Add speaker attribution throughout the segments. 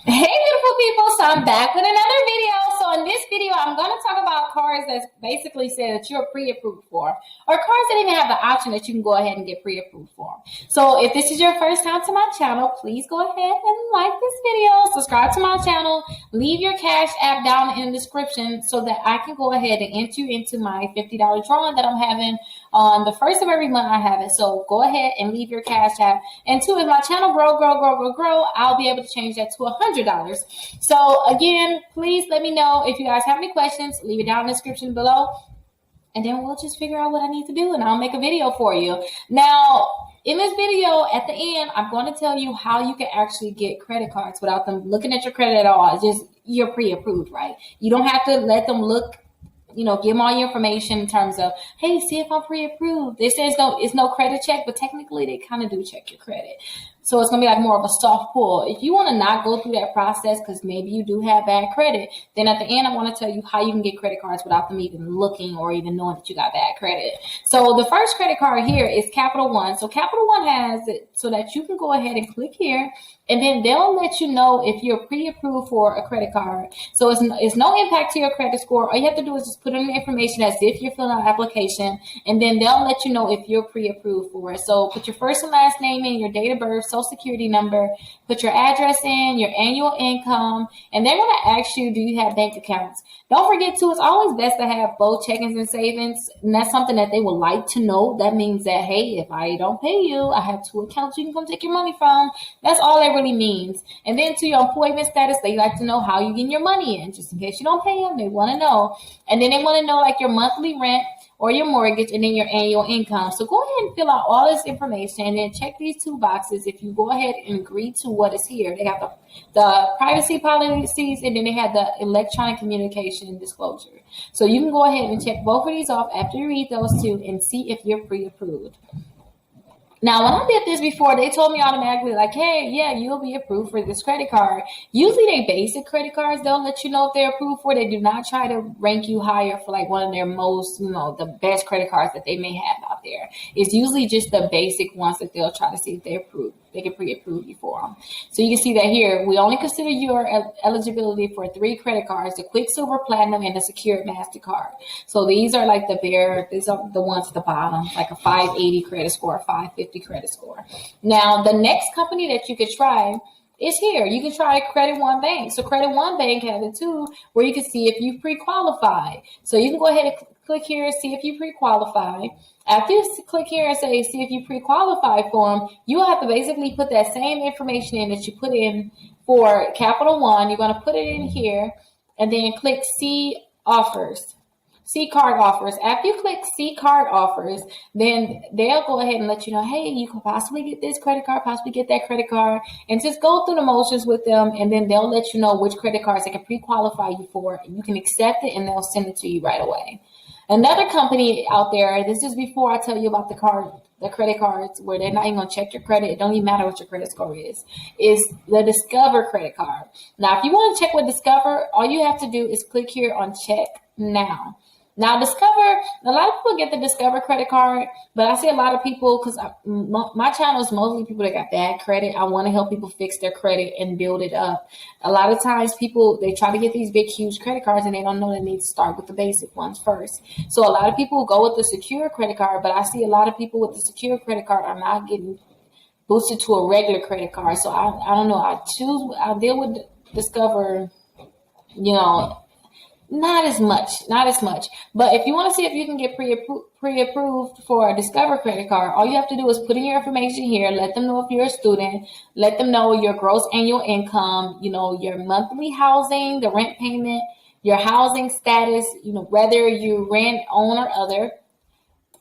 Speaker 1: Hey beautiful people, so I'm back with another video. So in this video, I'm going to talk about cars that basically say that you're pre-approved for, or cars that even have the option that you can go ahead and get pre-approved for. So if this is your first time to my channel, please go ahead and like this video, subscribe to my channel, leave your Cash App down in the description so that I can go ahead and enter you into my $50 drawing that I'm having on the first of every month. I have it. So go ahead and leave your Cash App. And two, if my channel grow, I'll be able to change that to $100. So again, please let me know if you guys have any questions. Leave it down in the description below, and then we'll just figure out what I need to do, and I'll make a video for you. Now, in this video, at the end, I'm going to tell you how you can actually get credit cards without them looking at your credit at all. It's just you're pre-approved, right? You don't have to let them look, give them all your information in terms of, hey, see if I'm pre-approved. It says it's no credit check, but technically they kind of do check your credit. So it's going to be like more of a soft pull. If you want to not go through that process because maybe you do have bad credit, then at the end, I want to tell you how you can get credit cards without them even looking or even knowing that you got bad credit. So the first credit card here is Capital One. So Capital One has it so that you can go ahead and click here, and then they'll let you know if you're pre-approved for a credit card. So it's no impact to your credit score. All you have to do is just put in the information as if you're filling out an application, and then they'll let you know if you're pre-approved for it. So put your first and last name in, your date of birth, social security number, put your address in, your annual income, and they're going to ask you, do you have bank accounts? Don't forget too, it's always best to have both checkings and savings, and that's something that they would like to know. That means that, hey, if I don't pay you, I have two accounts you can come take your money from. That's all that really means. And then to your employment status, they like to know how you get your money in, just in case you don't pay them. They want to know. And then they want to know like your monthly rent or your mortgage, and then your annual income. So go ahead and fill out all this information, and then check these two boxes. If you go ahead and agree to what is here, they have the privacy policies, and then they have the electronic communication disclosure. So you can go ahead and check both of these off after you read those two and see if you're pre-approved. Now, when I did this before, they told me automatically, like, hey, yeah, you'll be approved for this credit card. Usually they basic credit cards, they'll let you know if they're approved for. They do not try to rank you higher for like one of their most, the best credit cards that they may have out there. It's usually just the basic ones that they'll try to see if they're approved. They can pre-approve you for them. So you can see that here, we only consider your eligibility for 3 credit cards, the Quicksilver, Platinum, and the Secured MasterCard. So these are like these are the ones at the bottom, like a 580 credit score, 550 credit score. Now, the next company that you could try is here. You can try Credit One Bank. So Credit One Bank has it too, where you can see if you pre-qualify. So you can go ahead and click here and see if you pre-qualify. After you click here and say, see if you pre-qualify for them, you'll have to basically put that same information in that you put in for Capital One. You're going to put it in here and then click See Offers. See Card Offers. After you click See Card Offers, then they'll go ahead and let you know, hey, you could possibly get this credit card, possibly get that credit card, and just go through the motions with them, and then they'll let you know which credit cards they can pre-qualify you for, and you can accept it, and they'll send it to you right away. Another company out there, this is before I tell you about the credit cards where they're not even going to check your credit. It don't even matter what your credit score is the Discover credit card. Now, if you want to check with Discover, all you have to do is click here on Check Now. Now, Discover, a lot of people get the Discover credit card, but I see a lot of people, because my channel is mostly people that got bad credit. I want to help people fix their credit and build it up. A lot of times people, they try to get these big, huge credit cards, and they don't know they need to start with the basic ones first. So a lot of people go with the secure credit card, but I see a lot of people with the secure credit card are not getting boosted to a regular credit card. So I don't know. I deal with Discover, not as much. But if you want to see if you can get pre-approved for a Discover credit card, all you have to do is put in your information here. Let them know if you're a student. Let them know your gross annual income, your monthly housing, the rent payment, your housing status, whether you rent, own, or other.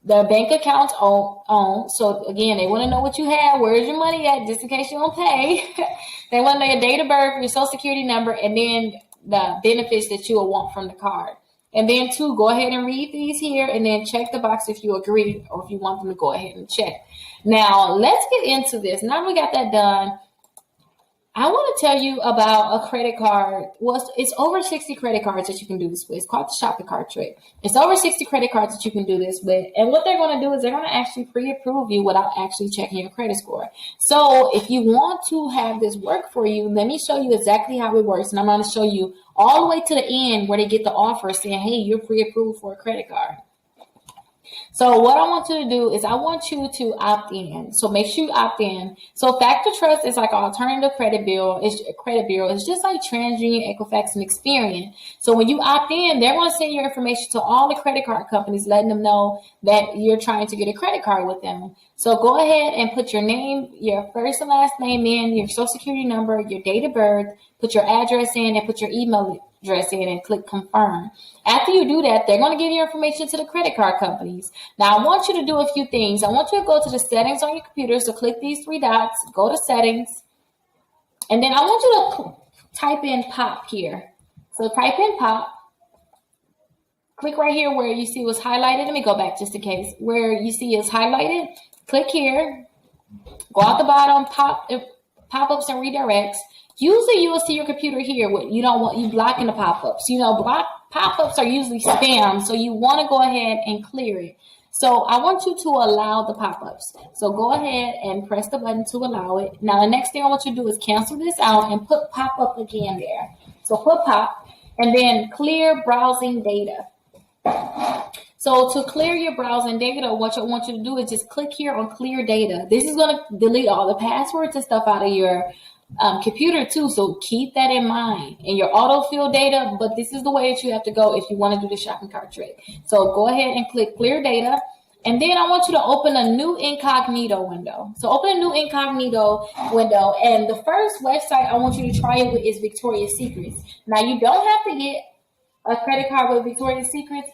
Speaker 1: The bank accounts own. So again, they want to know what you have. Where's your money at? Just in case you don't pay. They want to know your date of birth, your social security number, and then the benefits that you will want from the card. And then two, go ahead and read these here and then check the box if you agree or if you want them to go ahead and check. Now, let's get into this. Now we got that done. I want to tell you about a credit card. Well, it's over 60 credit cards that you can do this with. It's called the shopping cart trick. It's over 60 credit cards that you can do this with. And what they're going to do is they're going to actually pre-approve you without actually checking your credit score. So if you want to have this work for you, let me show you exactly how it works. And I'm going to show you all the way to the end where they get the offer saying, hey, you're pre-approved for a credit card. So what I want you to do is I want you to opt in. So make sure you opt in. So Factor Trust is like an alternative credit bureau. It's just like TransUnion, Equifax, and Experian. So when you opt in, they're going to send your information to all the credit card companies, letting them know that you're trying to get a credit card with them. So go ahead and put your name, your first and last name in, your social security number, your date of birth, put your address in, and put your email address in and click confirm. After you do that, they're going to give your information to the credit card companies. Now, I want you to do a few things. I want you to go to the settings on your computer. So click these three dots, go to settings, and then I want you to type in POP here. So type in POP. Click right here where you see what's highlighted. Let me go back just in case. Where you see it's highlighted, click here. Go out the bottom, pop-ups and redirects. Usually you will see your computer here. You don't want you blocking the pop-ups. Pop-ups are usually spam, so you want to go ahead and clear it. So I want you to allow the pop-ups. So go ahead and press the button to allow it. Now the next thing I want you to do is cancel this out and put pop-up again there. So put pop and then clear browsing data. So to clear your browsing data, what I want you to do is just click here on clear data. This is going to delete all the passwords and stuff out of your computer too, so keep that in mind. And your autofill data, but this is the way that you have to go if you want to do the shopping cart trick. So go ahead and click clear data, and then I want you to open a new incognito window. So open a new incognito window, and the first website I want you to try it with is Victoria's Secrets. Now you don't have to get a credit card with Victoria's Secrets.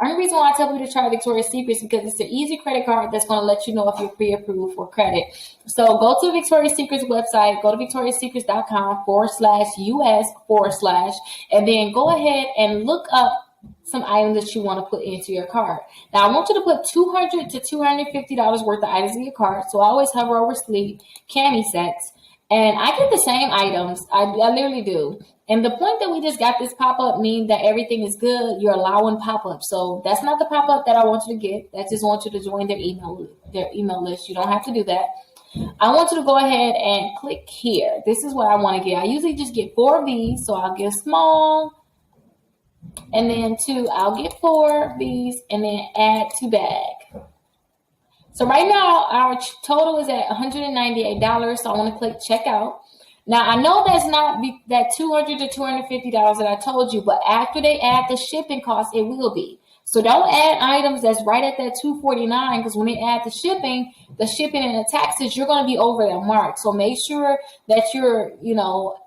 Speaker 1: The only reason why I tell you to try Victoria's Secrets is because it's an easy credit card that's going to let you know if you're pre-approved for credit. So go to the Victoria's Secrets website, go to victoriassecrets.com/US/, and then go ahead and look up some items that you want to put into your cart. Now, I want you to put $200 to $250 worth of items in your cart. So I always hover over sleeve, cami sets, and I get the same items. I literally do. And the point that we just got this pop-up means that everything is good. You're allowing pop-up. So that's not the pop-up that I want you to get. I just want you to join their email list. You don't have to do that. I want you to go ahead and click here. This is what I want to get. I usually just get 4 of these. So I'll get small. And then 2, I'll get 4 of these. And then add to bag. So right now, our total is at $198. So I want to click checkout. Now, I know that's not that $200 to $250 that I told you, but after they add the shipping cost, it will be. So don't add items that's right at that $249, because when they add the shipping and the taxes, you're going to be over that mark. So make sure that you're,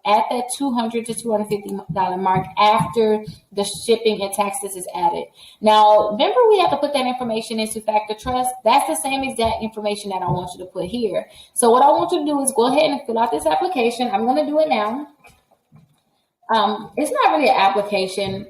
Speaker 1: at that $200 to $250 mark after the shipping and taxes is added. Now, remember we have to put that information into Factor Trust. That's the same exact information that I want you to put here. So what I want you to do is go ahead and fill out this application. I'm going to do it now. It's not really an application.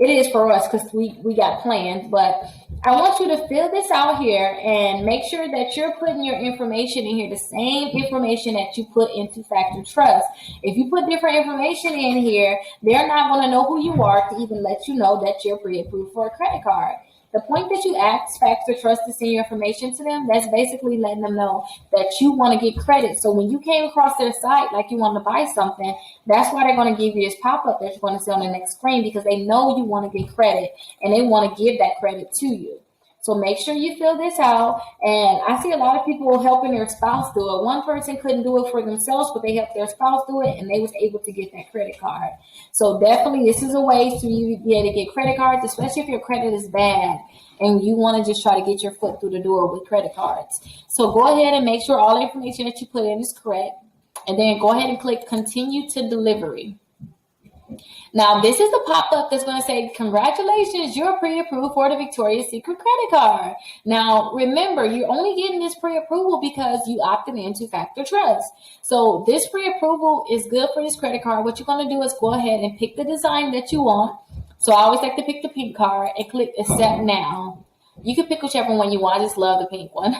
Speaker 1: It is for us because we got plans, but I want you to fill this out here and make sure that you're putting your information in here, the same information that you put into Factor Trust. If you put different information in here, they're not going to know who you are to even let you know that you're pre-approved for a credit card. The point that you ask Factor Trust to send your information to them, that's basically letting them know that you want to get credit. So when you came across their site, like you want to buy something, that's why they're going to give you this pop-up that you're going to see on the next screen, because they know you want to get credit and they want to give that credit to you. So make sure you fill this out. And I see a lot of people helping their spouse do it. One person couldn't do it for themselves, but they helped their spouse do it, and they was able to get that credit card. So definitely this is a way to you be able to get credit cards, especially if your credit is bad and you want to just try to get your foot through the door with credit cards. So go ahead and make sure all the information that you put in is correct. And then go ahead and click continue to delivery. Now, this is the pop-up that's going to say, congratulations, you're pre-approved for the Victoria's Secret credit card. Now, remember, you're only getting this pre-approval because you opted into Factor Trust. So this pre-approval is good for this credit card. What you're going to do is go ahead and pick the design that you want. So I always like to pick the pink card and click accept now. You can pick whichever one you want. I just love the pink one.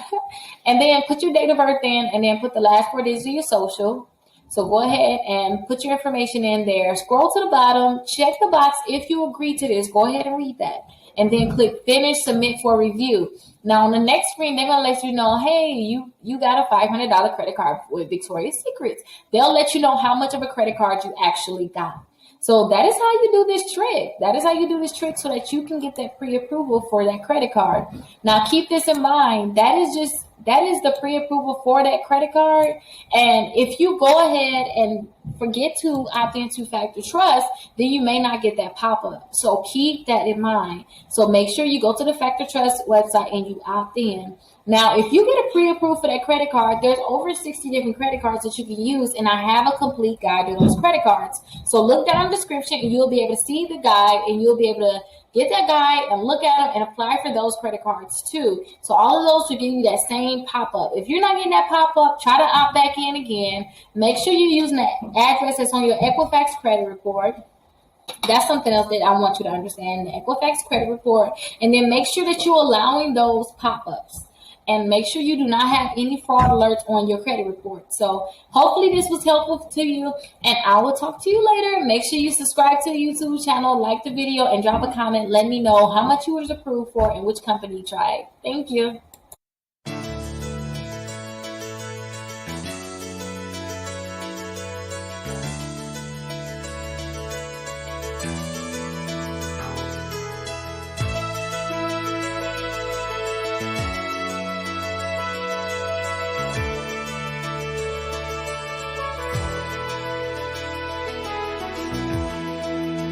Speaker 1: And then put your date of birth in, and then put the last 4 digits of your social. So go ahead and put your information in there. Scroll to the bottom, check the box. If you agree to this, go ahead and read that. And then click finish, submit for review. Now on the next screen, they're gonna let you know, hey, you got a $500 credit card with Victoria's Secrets. They'll let you know how much of a credit card you actually got. So that is how you do this trick. That is how you do this trick so that you can get that pre-approval for that credit card. Now keep this in mind. That is the pre-approval for that credit card. And if you go ahead and forget to opt into Factor Trust, then you may not get that pop-up. So keep that in mind. So make sure you go to the Factor Trust website and you opt in. Now, if you get a pre-approved for that credit card, there's over 60 different credit cards that you can use, and I have a complete guide to those credit cards. So look down in the description, and you'll be able to see the guide, and you'll be able to get that guide and look at them and apply for those credit cards too. So all of those will give you that same pop-up. If you're not getting that pop-up, try to opt back in again. Make sure you're using the address that's on your Equifax credit report. That's something else that I want you to understand, the Equifax credit report. And then make sure that you're allowing those pop-ups. And make sure you do not have any fraud alerts on your credit report. So hopefully this was helpful to you, and I will talk to you later. Make sure you subscribe to the YouTube channel, like the video, and drop a comment. Let me know how much you was approved for and which company you tried. Thank you.